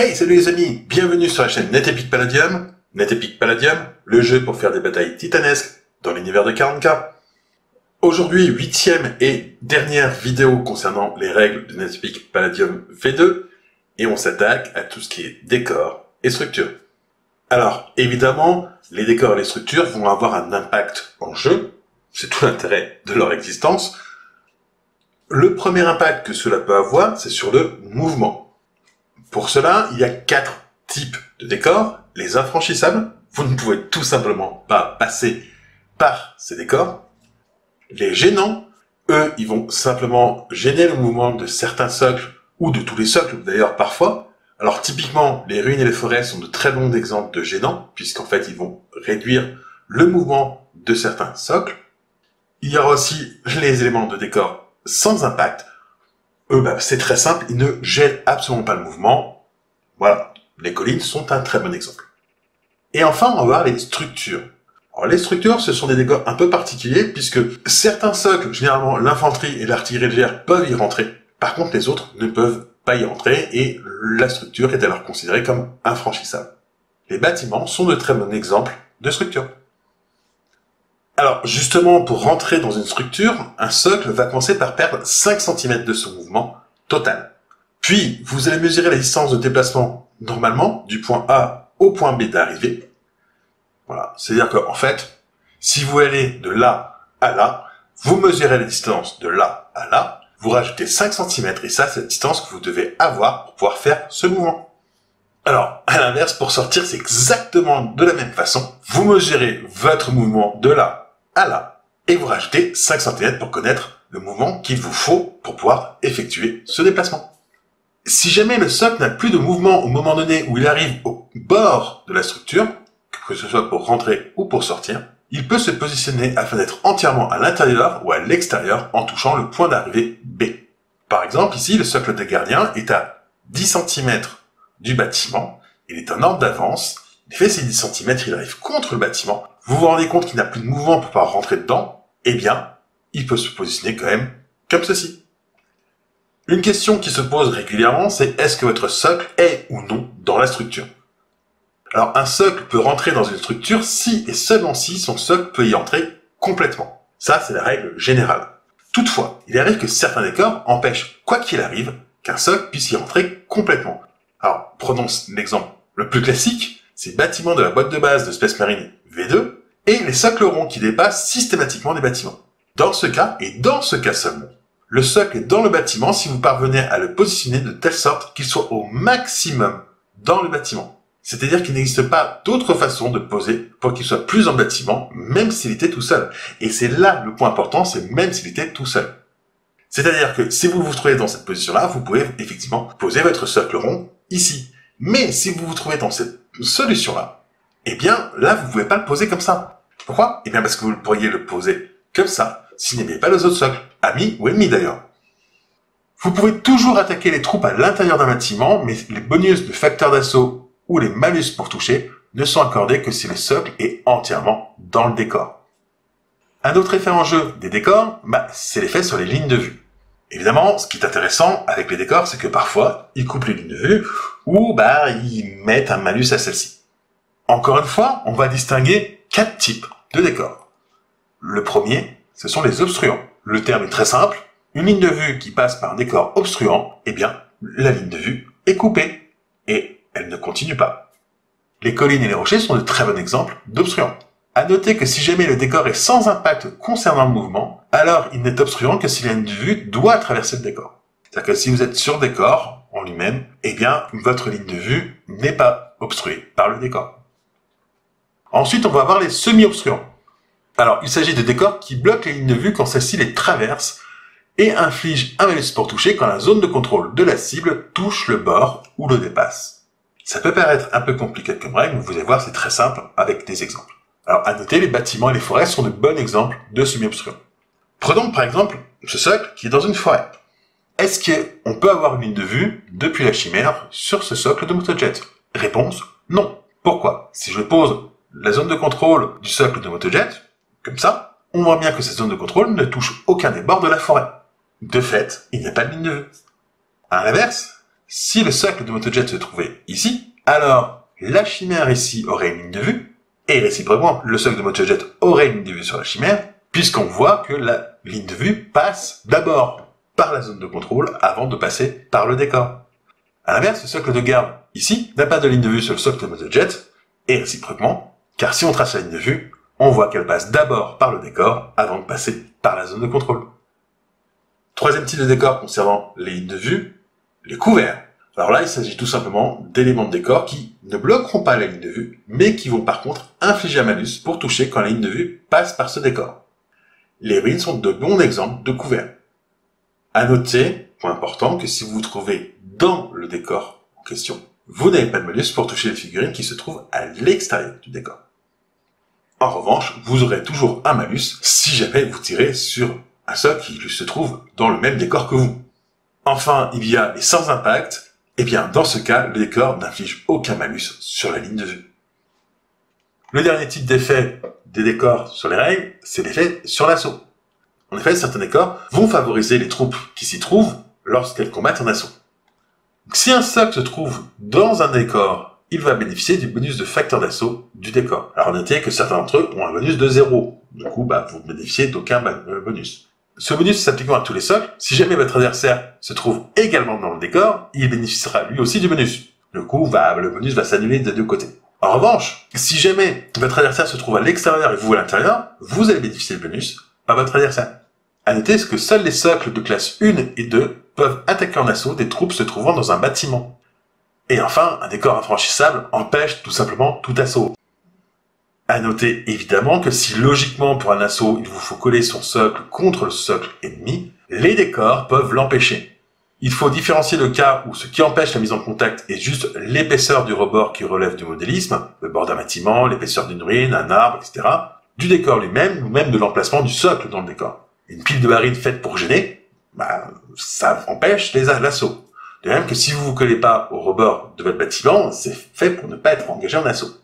Hey, salut les amis, bienvenue sur la chaîne NetEpic Palladium. NetEpic Palladium, le jeu pour faire des batailles titanesques dans l'univers de 40K. Aujourd'hui, 8e et dernière vidéo concernant les règles de NetEpic Palladium V2, et on s'attaque à tout ce qui est décor et structure. Alors, évidemment, les décors et les structures vont avoir un impact en jeu, c'est tout l'intérêt de leur existence. Le premier impact que cela peut avoir, c'est sur le mouvement. Pour cela, il y a 4 types de décors. Les infranchissables, vous ne pouvez tout simplement pas passer par ces décors. Les gênants, eux, ils vont simplement gêner le mouvement de certains socles, ou de tous les socles d'ailleurs parfois. Alors typiquement, les ruines et les forêts sont de très bons exemples de gênants, puisqu'en fait ils vont réduire le mouvement de certains socles. Il y aura aussi les éléments de décor sans impact. Eux, c'est très simple, ils ne gênent absolument pas le mouvement. Voilà, les collines sont un très bon exemple. Et enfin, on va voir les structures. Alors les structures, ce sont des décors un peu particuliers, puisque certains socles, généralement l'infanterie et l'artillerie légère, peuvent y rentrer. Par contre, les autres ne peuvent pas y entrer, et la structure est alors considérée comme infranchissable. Les bâtiments sont de très bons exemples de structures. Alors, justement, pour rentrer dans une structure, un socle va commencer par perdre 5 cm de son mouvement total. Puis, vous allez mesurer la distance de déplacement, normalement, du point A au point B d'arrivée. Voilà, c'est-à-dire qu'en fait, si vous allez de là à là, vous mesurez la distance de là à là, vous rajoutez 5 cm, et ça, c'est la distance que vous devez avoir pour pouvoir faire ce mouvement. Alors, à l'inverse, pour sortir, c'est exactement de la même façon. Vous mesurez votre mouvement de là à là, et vous rajoutez 5 cm pour connaître le mouvement qu'il vous faut pour pouvoir effectuer ce déplacement. Si jamais le socle n'a plus de mouvement au moment donné où il arrive au bord de la structure, que ce soit pour rentrer ou pour sortir, il peut se positionner afin d'être entièrement à l'intérieur ou à l'extérieur en touchant le point d'arrivée B. Par exemple, ici, le socle des gardiens est à 10 cm du bâtiment, il est en ordre d'avance, il fait ces 10 cm, il arrive contre le bâtiment, vous vous rendez compte qu'il n'a plus de mouvement pour pouvoir rentrer dedans, eh bien, il peut se positionner quand même comme ceci. Une question qui se pose régulièrement, c'est est-ce que votre socle est ou non dans la structure? Alors, un socle peut rentrer dans une structure si et seulement si son socle peut y entrer complètement. Ça, c'est la règle générale. Toutefois, il arrive que certains décors empêchent, quoi qu'il arrive, qu'un socle puisse y rentrer complètement. Alors, prenons l'exemple le plus classique, c'est le bâtiment de la boîte de base de Space Marine V2 et les socles ronds qui dépassent systématiquement des bâtiments. Dans ce cas, et dans ce cas seulement, le socle est dans le bâtiment si vous parvenez à le positionner de telle sorte qu'il soit au maximum dans le bâtiment. C'est-à-dire qu'il n'existe pas d'autre façon de poser pour qu'il soit plus dans le bâtiment, même s'il était tout seul. Et c'est là le point important, c'est même s'il était tout seul. C'est-à-dire que si vous vous trouvez dans cette position-là, vous pouvez effectivement poser votre socle rond ici. Mais si vous vous trouvez dans cette solution-là, eh bien là, vous ne pouvez pas le poser comme ça. Pourquoi? Eh bien parce que vous pourriez le poser comme ça, s'il n'y avait pas les autres socles, amis ou ennemis d'ailleurs. Vous pouvez toujours attaquer les troupes à l'intérieur d'un bâtiment, mais les bonus de facteur d'assaut ou les malus pour toucher ne sont accordés que si le socle est entièrement dans le décor. Un autre effet en jeu des décors, c'est l'effet sur les lignes de vue. Évidemment, ce qui est intéressant avec les décors, c'est que parfois, ils coupent les lignes de vue, ou ils mettent un malus à celle-ci. Encore une fois, on va distinguer 4 types de décors. Le premier, ce sont les obstruants. Le terme est très simple. Une ligne de vue qui passe par un décor obstruant, eh bien, la ligne de vue est coupée, et elle ne continue pas. Les collines et les rochers sont de très bons exemples d'obstruants. À noter que si jamais le décor est sans impact concernant le mouvement, alors il n'est obstruant que si la ligne de vue doit traverser le décor. C'est-à-dire que si vous êtes sur le décor en lui-même, eh bien, votre ligne de vue n'est pas obstruée par le décor. Ensuite, on va voir les semi-obstruants. Alors, il s'agit de décors qui bloquent les lignes de vue quand celles-ci les traversent et infligent un malus pour toucher quand la zone de contrôle de la cible touche le bord ou le dépasse. Ça peut paraître un peu compliqué comme règle, mais vous allez voir, c'est très simple avec des exemples. Alors, à noter, les bâtiments et les forêts sont de bons exemples de semi-obstruants. Prenons par exemple ce socle qui est dans une forêt. Est-ce qu'on peut avoir une ligne de vue depuis la chimère sur ce socle de motojet? Réponse, non. Pourquoi? Si je pose la zone de contrôle du socle de motojet, comme ça, on voit bien que cette zone de contrôle ne touche aucun des bords de la forêt. De fait, il n'y a pas de ligne de vue. À l'inverse, Si le socle de MotoJet se trouvait ici, alors la chimère ici aurait une ligne de vue, et réciproquement, le socle de MotoJet aurait une ligne de vue sur la chimère, puisqu'on voit que la ligne de vue passe d'abord par la zone de contrôle avant de passer par le décor. À l'inverse, le socle de garde ici n'a pas de ligne de vue sur le socle de MotoJet, et réciproquement, car si on trace la ligne de vue, on voit qu'elle passe d'abord par le décor avant de passer par la zone de contrôle. Troisième type de décor concernant les lignes de vue, les couverts. Alors là, il s'agit tout simplement d'éléments de décor qui ne bloqueront pas la ligne de vue, mais qui vont par contre infliger un malus pour toucher quand la ligne de vue passe par ce décor. Les ruines sont de bons exemples de couverts. À noter, point important, que si vous vous trouvez dans le décor en question, vous n'avez pas de malus pour toucher les figurines qui se trouvent à l'extérieur du décor. En revanche, vous aurez toujours un malus si jamais vous tirez sur un socle qui se trouve dans le même décor que vous. Enfin, il y a les sans impact. Eh bien, dans ce cas, le décor n'inflige aucun malus sur la ligne de vue. Le dernier type d'effet des décors sur les règles, c'est l'effet sur l'assaut. En effet, certains décors vont favoriser les troupes qui s'y trouvent lorsqu'elles combattent en assaut. Donc, si un socle se trouve dans un décor, il va bénéficier du bonus de facteur d'assaut du décor. Alors notez que certains d'entre eux ont un bonus de 0. Du coup, vous ne bénéficiez d'aucun bonus. Ce bonus s'appliquant à tous les socles, si jamais votre adversaire se trouve également dans le décor, il bénéficiera lui aussi du bonus. Du coup, le bonus va s'annuler des deux côtés. En revanche, si jamais votre adversaire se trouve à l'extérieur et vous à l'intérieur, vous allez bénéficier du bonus par votre adversaire. À noter que seuls les socles de classe 1 et 2 peuvent attaquer en assaut des troupes se trouvant dans un bâtiment. Et enfin, un décor infranchissable empêche tout simplement tout assaut. À noter évidemment que si logiquement pour un assaut il vous faut coller son socle contre le socle ennemi, les décors peuvent l'empêcher. Il faut différencier le cas où ce qui empêche la mise en contact est juste l'épaisseur du rebord qui relève du modélisme, le bord d'un bâtiment, l'épaisseur d'une ruine, un arbre, etc., du décor lui-même ou même de l'emplacement du socle dans le décor. Une pile de barils faite pour gêner, ça empêche l'assaut. De même que si vous vous collez pas au rebord de votre bâtiment, c'est fait pour ne pas être engagé en assaut.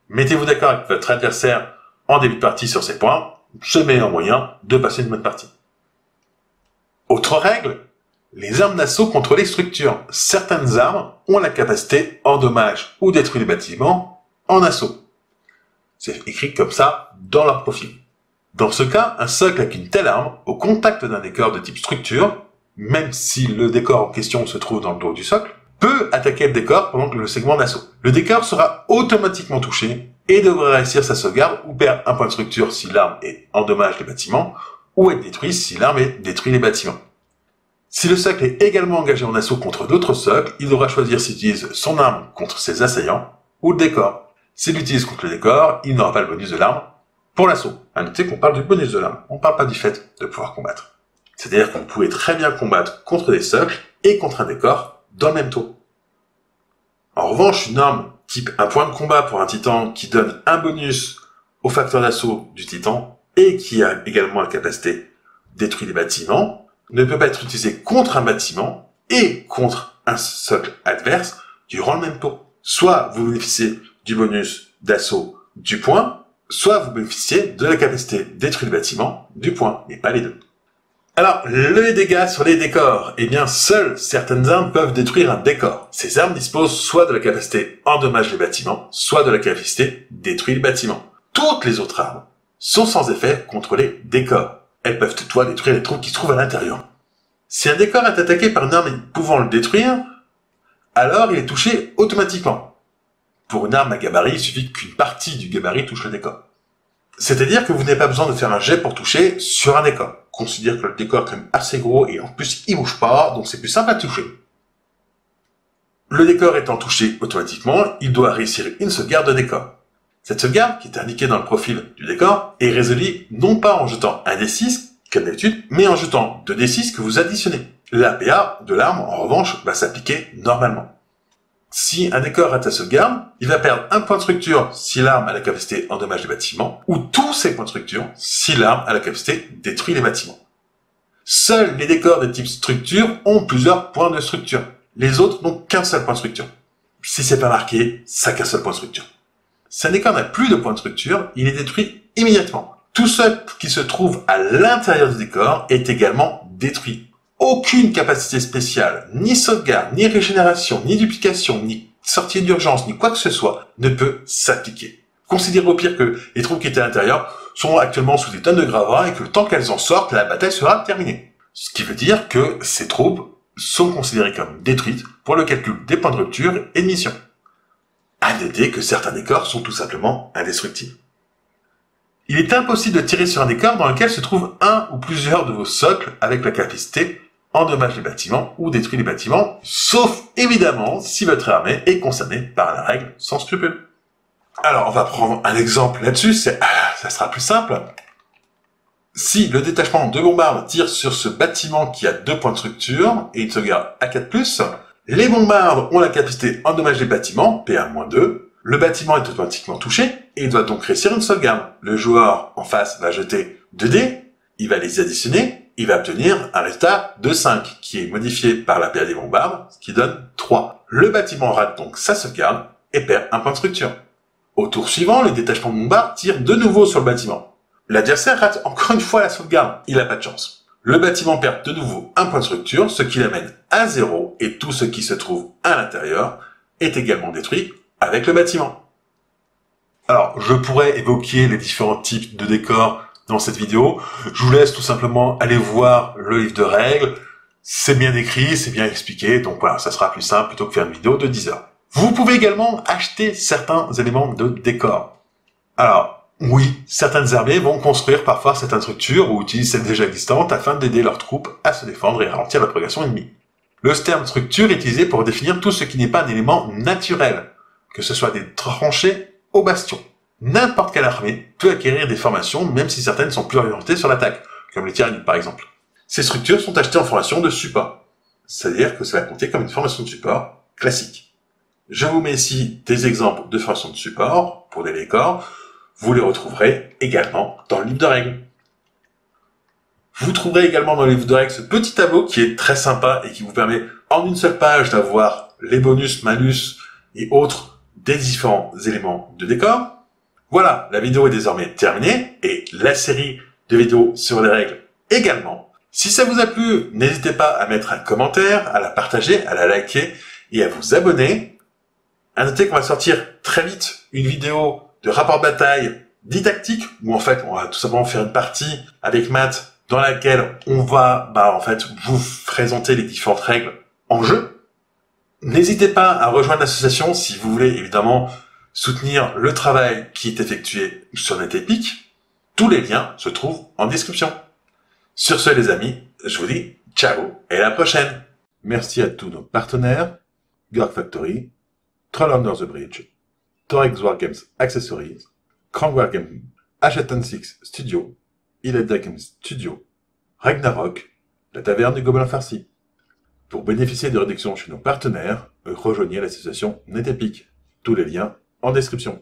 Mettez-vous d'accord avec votre adversaire en début de partie sur ces points, c'est meilleur moyen de passer une bonne partie. Autre règle, les armes d'assaut contre les structures. Certaines armes ont la capacité endommage ou détruire les bâtiments en assaut. C'est écrit comme ça dans leur profil. Dans ce cas, un socle avec une telle arme, au contact d'un décor de type structure, même si le décor en question se trouve dans le dos du socle, peut attaquer le décor pendant le segment d'assaut. Le décor sera automatiquement touché et devrait réussir sa sauvegarde ou perdre un point de structure si l'arme endommage les bâtiments, ou être détruit si l'arme détruit les bâtiments. Si le socle est également engagé en assaut contre d'autres socles, il devra choisir s'il utilise son arme contre ses assaillants ou le décor. S'il l'utilise contre le décor, il n'aura pas le bonus de l'arme pour l'assaut. À noter qu'on parle du bonus de l'arme, on ne parle pas du fait de pouvoir combattre. C'est-à-dire que vous pouvez très bien combattre contre des socles et contre un décor dans le même tour. En revanche, une arme type un point de combat pour un titan qui donne un bonus au facteur d'assaut du titan et qui a également la capacité détruire les bâtiments ne peut pas être utilisée contre un bâtiment et contre un socle adverse durant le même tour. Soit vous bénéficiez du bonus d'assaut du point, soit vous bénéficiez de la capacité détruire le bâtiment du point, mais pas les deux. Alors, les dégâts sur les décors. Eh bien, seules certaines armes peuvent détruire un décor. Ces armes disposent soit de la capacité endommage les bâtiments, soit de la capacité détruire le bâtiment. Toutes les autres armes sont sans effet contre les décors. Elles peuvent toutefois détruire les troupes qui se trouvent à l'intérieur. Si un décor est attaqué par une arme pouvant le détruire, alors il est touché automatiquement. Pour une arme à gabarit, il suffit qu'une partie du gabarit touche le décor. C'est-à-dire que vous n'avez pas besoin de faire un jet pour toucher sur un décor. On considère que le décor est quand même assez gros et en plus il bouge pas, donc c'est plus simple à toucher. Le décor étant touché automatiquement, il doit réussir une sauvegarde de décor. Cette sauvegarde, qui est indiquée dans le profil du décor, est résolue non pas en jetant un D6, comme d'habitude, mais en jetant 2D6 que vous additionnez. L'APA de l'arme, en revanche, va s'appliquer normalement. Si un décor est à sauvegarde, il va perdre un point de structure si l'arme a la capacité endommage les bâtiments, ou tous ses points de structure si l'arme a la capacité détruire les bâtiments. Seuls les décors de type structure ont plusieurs points de structure. Les autres n'ont qu'un seul point de structure. Si c'est pas marqué, ça n'a qu'un seul point de structure. Si un décor n'a plus de point de structure, il est détruit immédiatement. Tout ce qui se trouve à l'intérieur du décor est également détruit aucune capacité spéciale, ni sauvegarde, ni régénération, ni duplication, ni sortie d'urgence, ni quoi que ce soit, ne peut s'appliquer. Considérez au pire que les troupes qui étaient à l'intérieur sont actuellement sous des tonnes de gravats et que le temps qu'elles en sortent, la bataille sera terminée. Ce qui veut dire que ces troupes sont considérées comme détruites pour le calcul des points de rupture et de mission. À noter que certains décors sont tout simplement indestructibles. Il est impossible de tirer sur un décor dans lequel se trouve un ou plusieurs de vos socles avec la capacité endommage les bâtiments ou détruit les bâtiments, sauf évidemment si votre armée est concernée par la règle sans scrupule. Alors on va prendre un exemple là-dessus, ça sera plus simple. Si le détachement de bombardes tire sur ce bâtiment qui a 2 points de structure et une sauvegarde à 4+, les bombardes ont la capacité endommage les bâtiments, PA-2, le bâtiment est automatiquement touché et il doit donc réussir une sauvegarde. Le joueur en face va jeter 2 dés, il va les additionner, il va obtenir un résultat de 5 qui est modifié par la PA des bombardes, ce qui donne 3. Le bâtiment rate donc sa sauvegarde et perd un point de structure. Au tour suivant, le détachement de bombardes tire de nouveau sur le bâtiment. L'adversaire rate encore une fois la sauvegarde, il n'a pas de chance. Le bâtiment perd de nouveau un point de structure, ce qui l'amène à 0 et tout ce qui se trouve à l'intérieur est également détruit avec le bâtiment. Alors, je pourrais évoquer les différents types de décors dans cette vidéo. Je vous laisse tout simplement aller voir le livre de règles. C'est bien écrit, c'est bien expliqué, donc voilà, ça sera plus simple plutôt que faire une vidéo de 10 heures. Vous pouvez également acheter certains éléments de décor. Alors, oui, certaines armées vont construire parfois certaines structures ou utilisent celles déjà existantes afin d'aider leurs troupes à se défendre et ralentir la progression ennemie. Le terme structure est utilisé pour définir tout ce qui n'est pas un élément naturel, que ce soit des tranchées au bastion. N'importe quelle armée peut acquérir des formations, même si certaines sont plus orientées sur l'attaque, comme les tyrannides par exemple. Ces structures sont achetées en formation de support, c'est-à-dire que ça va compter comme une formation de support classique. Je vous mets ici des exemples de formations de support pour des décors, vous les retrouverez également dans le livre de règles. Vous trouverez également dans le livre de règles ce petit tableau qui est très sympa et qui vous permet en une seule page d'avoir les bonus, malus et autres des différents éléments de décor. Voilà, la vidéo est désormais terminée et la série de vidéos sur les règles également. Si ça vous a plu, n'hésitez pas à mettre un commentaire, à la partager, à la liker et à vous abonner. À noter qu'on va sortir très vite une vidéo de rapport de bataille didactique où en fait on va tout simplement faire une partie avec Matt dans laquelle on va en fait vous présenter les différentes règles en jeu. N'hésitez pas à rejoindre l'association si vous voulez évidemment soutenir le travail qui est effectué sur NetEpic. Tous les liens se trouvent en description. Sur ce les amis, je vous dis ciao et à la prochaine. Merci à tous nos partenaires, Gorg Factory, Troll Under the Bridge, Torex Wargames Accessories, Krang Wargaming, H6 Studio, Ileda Games Studio, Ragnarok, la taverne du Gobelin Farci. Pour bénéficier de réductions chez nos partenaires, rejoignez l'association NetEpic. Tous les liens en description.